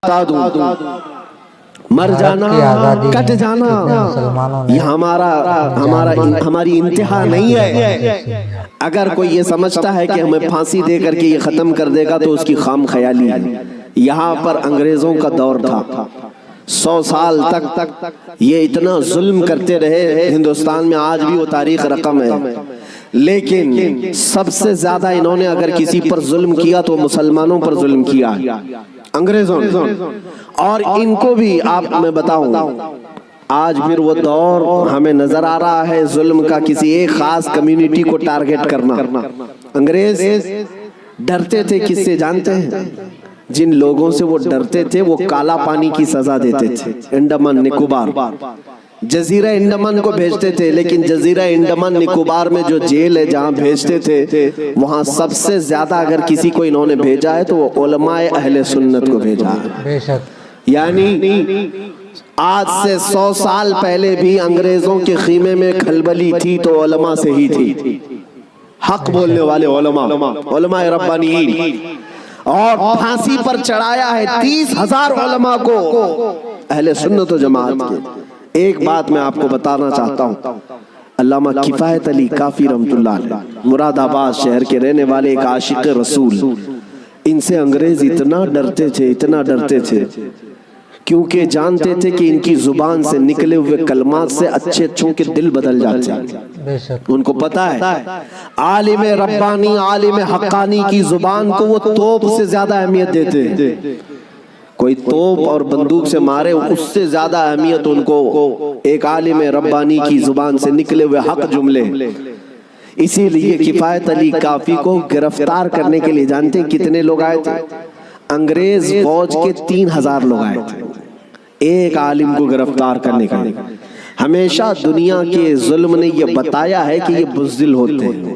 بتا دوں، مر جانا، کٹ جانا یہ ہماری انتہا نہیں ہے۔ اگر کوئی یہ سمجھتا ہے کہ ہمیں پھانسی دے کر کے یہ ختم کر دے گا تو اس کی خام خیالی ہے۔ یہاں پر انگریزوں کا دور تھا، 100 سال تک یہ اتنا ظلم کرتے رہے ہندوستان میں، آج بھی وہ تاریخ رقم ہے۔ لیکن سب سے زیادہ انہوں نے اگر کسی پر ظلم کیا تو مسلمانوں پر ظلم کیا انگریزوں نے، اور ان کو بھی آپ میں بتاؤں آج پھر وہ دور ہمیں نظر آ رہا ہے ظلم کا، کسی ایک خاص کمیونٹی کو ٹارگٹ کرنا۔ انگریز ڈرتے تھے کس سے جانتے ہیں؟ جن لوگوں سے وہ ڈرتے تھے وہ کالا پانی کی سزا دیتے تھے۔ انڈمان نکوبار، جزیرہ انڈمان کو بھیجتے تھے، لیکن جزیرہ انڈمان نکوبار میں جو جیل ہے جہاں بھیجتے تھے وہاں سب سے زیادہ اگر کسی کو انہوں نے بھیجا ہے تو وہ علماء اہل سنت کو بھیجا ہے۔ یعنی آج سے 100 سال پہلے بھی انگریزوں کے خیمے میں کھلبلی تھی تو علماء سے ہی تھی، حق بولنے والے علماء ربانیین، اور پھانسی پر چڑھایا ہے 30,000 علماء کو اہل سنت و جماعت کے۔ ایک بات میں آپ کو بتانا چاہتا ہوں، علامہ کفایت علی کافی رحمت اللہ علیہ مراد آباد شہر کے رہنے والے ایک عاشق رسول، ان سے انگریز اتنا ڈرتے تھے کیونکہ جانتے تھے کہ ان کی زبان سے نکلے ہوئے کلمات سے اچھے اچھوں کے دل بدل جاتے ہیں۔ ان کو پتا ہے عالم ربانی، عالم حقانی کی زبان کو وہ توپ سے زیادہ اہمیت دیتے ہیں۔ کوئی توپ اور بندوق سے مارے اس سے زیادہ اہمیت ان کو ایک عالم ربانی کی زبان سے نکلے ہوئے حق جملے۔ اسی لیے کفایت علی کافی کو گرفتار کرنے کے لیے جانتے ہیں کتنے لوگ آئے تھے؟ انگریز فوج کے 3,000 لوگ آئے تھے ایک عالم کو گرفتار کرنے کے لیے۔ ہمیشہ دنیا کے ظلم نے یہ بتایا ہے کہ یہ بزدل ہوتے ہیں،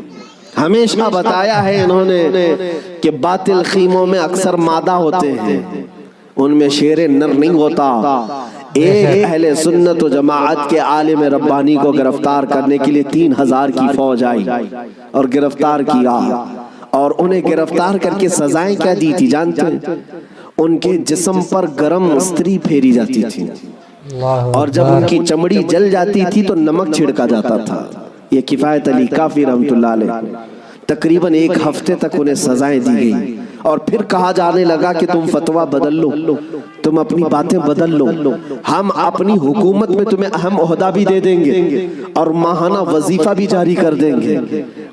ہمیشہ بتایا ہے انہوں نے کہ باطل خیموں میں اکثر مادہ ہوتے ہیں، ان میں شیر نر نہیں ہوتا۔ ایک اہل سنت و جماعت کے عالم ربانی کو گرفتار کرنے کے لیے 3,000 کی فوج آئی اور گرفتار کیا، اور انہیں گرفتار کر کے سزائیں کیا دی تھی جانتے ہیں؟ ان کے جسم پر گرم استری پھیری جاتی تھی، اور جب ان کی چمڑی جل جاتی تھی تو نمک چھڑکا جاتا تھا۔ یہ کفایت علی کافی رحمت اللہ علیہ تقریباً 1 ہفتے تک انہیں سزائیں دی گئی، اور پھر کہا جانے لگا کہ تم فتویٰ بدل لو، تم اپنی باتیں بدل لو، ہم اپنی حکومت میں تمہیں اہم عہدہ بھی دے دیں گے اور ماہانہ وظیفہ بھی جاری کر دیں گے۔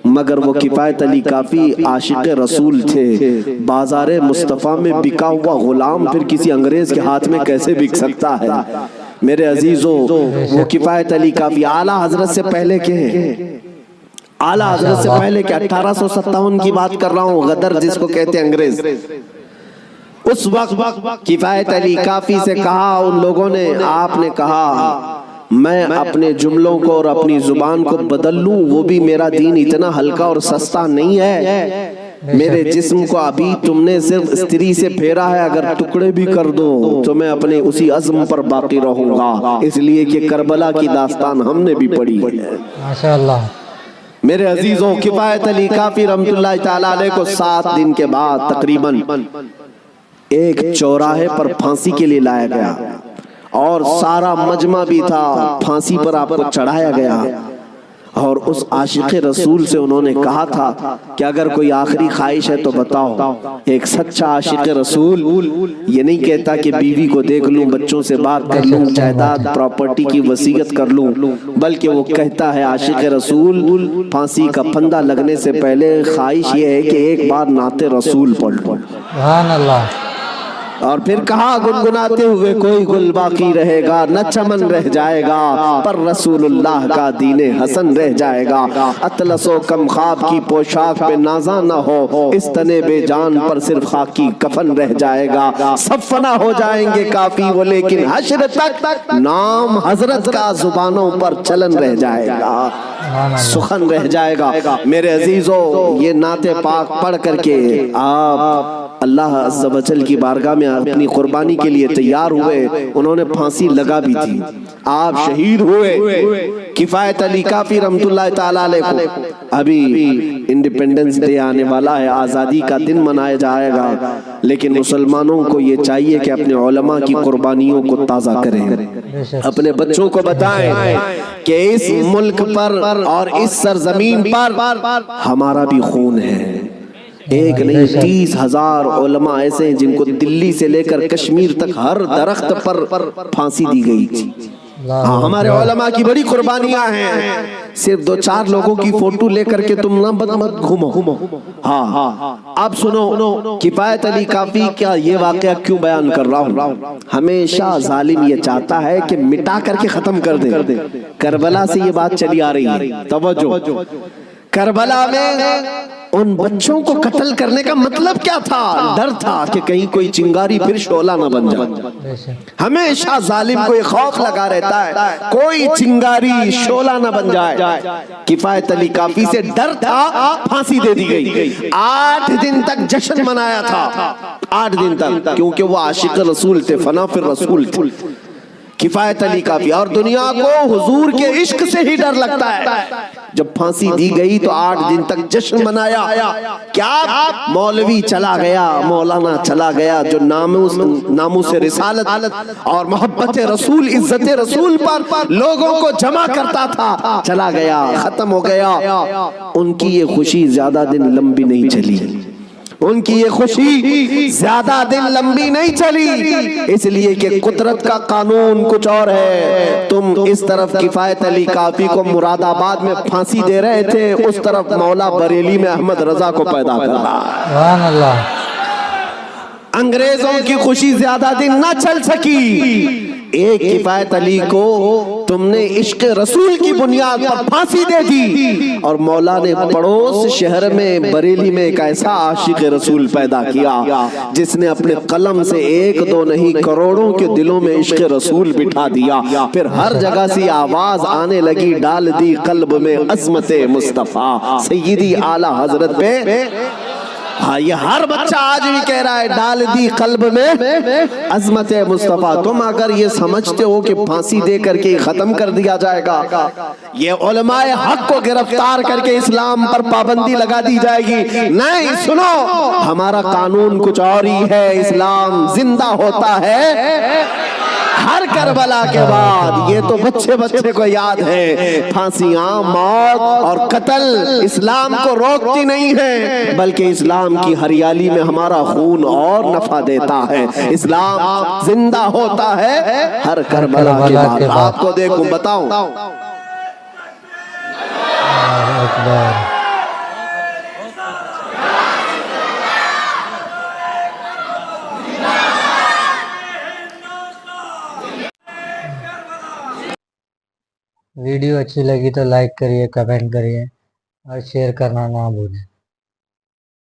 مگر وہ کفایت علی کافی عاشق رسول تھے، بازار مصطفیٰ میں بکا ہوا غلام پھر کسی انگریز کے ہاتھ میں کیسے بک سکتا ہے؟ میرے عزیزوں، وہ کفایت علی کافی اعلیٰ حضرت سے پہلے کے ہیں، اعلیٰ حضرت سے پہلے کہ 1857 کی بات کر رہا ہوں، غدر جس کو کہتے ہیں انگریز، اس وقت کفایت علی کافی سے کہا ان لوگوں نے، آپ نے کہا میں اپنے جملوں کو اور اپنی زبان کو بدل لوں، وہ بھی میرا دین اتنا ہلکا اور سستا نہیں ہے، میرے جسم کو ابھی تم نے صرف استری سے پھیرا ہے، اگر ٹکڑے بھی کر دو تو میں اپنے اسی عزم پر باقی رہوں گا، اس لیے کہ کربلا کی داستان ہم نے بھی پڑھی ہے۔ ماشاءاللہ میرے عزیزوں، کفایت علی کافی رحمت اللہ تعالیٰ علیہ کو 7 دن کے بعد تقریباً ایک چوراہے پر پھانسی کے لیے لایا گیا، اور سارا مجمع بھی تھا، پھانسی پر آپ کو چڑھایا گیا، اور اس عاشق رسول سے انہوں نے کہا تھا کہ اگر کوئی آخری خواہش ہے تو بتاؤ۔ ایک سچا عاشق رسول یہ نہیں کہتا کہ بیوی کو دیکھ لوں، بچوں سے بات کر لوں، جائیداد پراپرٹی کی وصیت کر لوں، بلکہ وہ کہتا ہے عاشق رسول پھانسی کا پھندا لگنے سے پہلے خواہش یہ ہے کہ ایک بار نعت رسول پڑھ لوں۔ سبحان اللہ۔ اور پھر کہا گنگناتے ہوئے کوئی گل باقی رہے گا، نہ چمن رہ جائے گا، پر رسول اللہ کا دین حسن رہ جائے گا، اطلس و کم خواب کی پوشاک پہ نازا نہ ہو، اس تنے بے جان پر صرف خاکی کفن رہ جائے گا، سب فنا ہو جائیں گے کافی وہ لیکن حشر تک نام حضرت کا زبانوں پر چلن رہ جائے گا، سخن رہ جائے گا۔ میرے عزیزوں، یہ نعت پاک پڑھ کر کے آپ اللہ عز و جل کی بارگاہ میں اپنی قربانی کے لیے تیار ہوئے۔ انہوں نے پھانسی لگا بھی تھی، آپ شہید ہوئے۔ کفایت علی کافی رحمت اللہ تعالیٰ علیہ کو ابھی انڈیپینڈنس ڈے آنے والا ہے، آزادی کا دن منایا جائے گا، لیکن مسلمانوں کو یہ چاہیے کہ اپنے علماء کی قربانیوں کو تازہ کریں، اپنے بچوں کو بتائیں کہ اس ملک پر اور اس سرزمین پر ہمارا بھی خون ہے۔ ایک نہیں 30,000 علماء ایسے ہیں جن کو دلی سے لے کر کشمیر تک ہر درخت پر پھانسی دی گئی تھی۔ ہمارے علماء کی بڑی قربانیاں ہیں، صرف 2-4 لوگوں کی فوٹو لے کر کے تم نہ مت گھومو۔ ہاں اب سنو، کفایت علی کافی کیا یہ واقعہ کیوں بیان کر رہا ہوں؟ ہمیشہ ظالم یہ چاہتا ہے کہ مٹا کر کے ختم کر دے۔ کربلا سے یہ بات چلی آ رہی ہے، توجہ۔ کربلا میں ان بچوں کو قتل کرنے کا مطلب کیا تھا؟ ڈر تھا کہ کہیں کوئی چنگاری پھر شعلہ نہ بن جائے۔ ہمیشہ ظالم کو یہ خوف لگا رہتا ہے کوئی چنگاری شعلہ نہ بن جائے۔ کفایت علی کافی سے ڈر تھا، پھانسی دے دی گئی۔ 8 دن تک جشن منایا تھا، 8 دن تک، کیونکہ وہ عاشق رسول تھے، فنا فی الرسول تھے کفایت علی کافی، اور دنیا کو حضور کے عشق سے ہی ڈر لگتا ہے۔ جب پھانسی دی گئی تو 8 دن تک جشن منایا۔ کیا مولوی چلا گیا، مولانا چلا گیا، جو ناموس رسالت اور محبت رسول، عزت رسول پر لوگوں کو جمع کرتا تھا، چلا گیا، ختم ہو گیا۔ ان کی یہ خوشی زیادہ دن لمبی نہیں چلی، ان کی یہ خوشی زیادہ دن لمبی نہیں چلی، اس لیے کہ قدرت کا قانون کچھ اور ہے۔ تم اس طرف کفایت علی کافی کو مراد آباد میں پھانسی دے رہے تھے، اس طرف مولا بریلی میں احمد رضا کو پیدا کر رہا ہے۔ سبحان اللہ۔ انگریزوں کی خوشی زیادہ دن نہ چل سکی، ایک کفایت علی کو تم نے عشق رسول کی بنیاد پر پھانسی دے دی، اور مولا نے پڑوس شہر میں بریلی میں ایک ایسا عاشق رسول پیدا کیا جس نے اپنے قلم سے 1-2 نہیں کروڑوں کے دلوں میں عشق رسول بٹھا دیا۔ پھر ہر جگہ سے آواز آنے لگی، ڈال دی قلب میں عظمت مصطفیٰ سیدی اعلیٰ حضرت پہ۔ ہاں یہ ہر بچہ آج بھی کہہ رہا ہے، ڈال دی قلب میں عظمت مصطفیٰ۔ تم اگر یہ سمجھتے ہو کہ پھانسی دے کر کے ختم کر دیا جائے گا، یہ علماء حق کو گرفتار کر کے اسلام پر پابندی لگا دی جائے گی، نہیں، سنو، ہمارا قانون کچھ اور ہی ہے۔ اسلام زندہ ہوتا ہے ہر کربلا کے بعد۔ یہ تو بچے کو یاد ہے، پھانسیاں، موت اور قتل اسلام کو روکتی نہیں ہے، بلکہ اسلام کی ہریالی میں ہمارا خون اور نفع دیتا ہے۔ اسلام زندہ ہوتا ہے ہر کربلا کے بعد۔ آپ کو دیکھوں، بتاؤں، ویڈیو اچھی لگی تو لائک کریے، کمنٹ کریے اور شیئر کرنا نہ بھولیں۔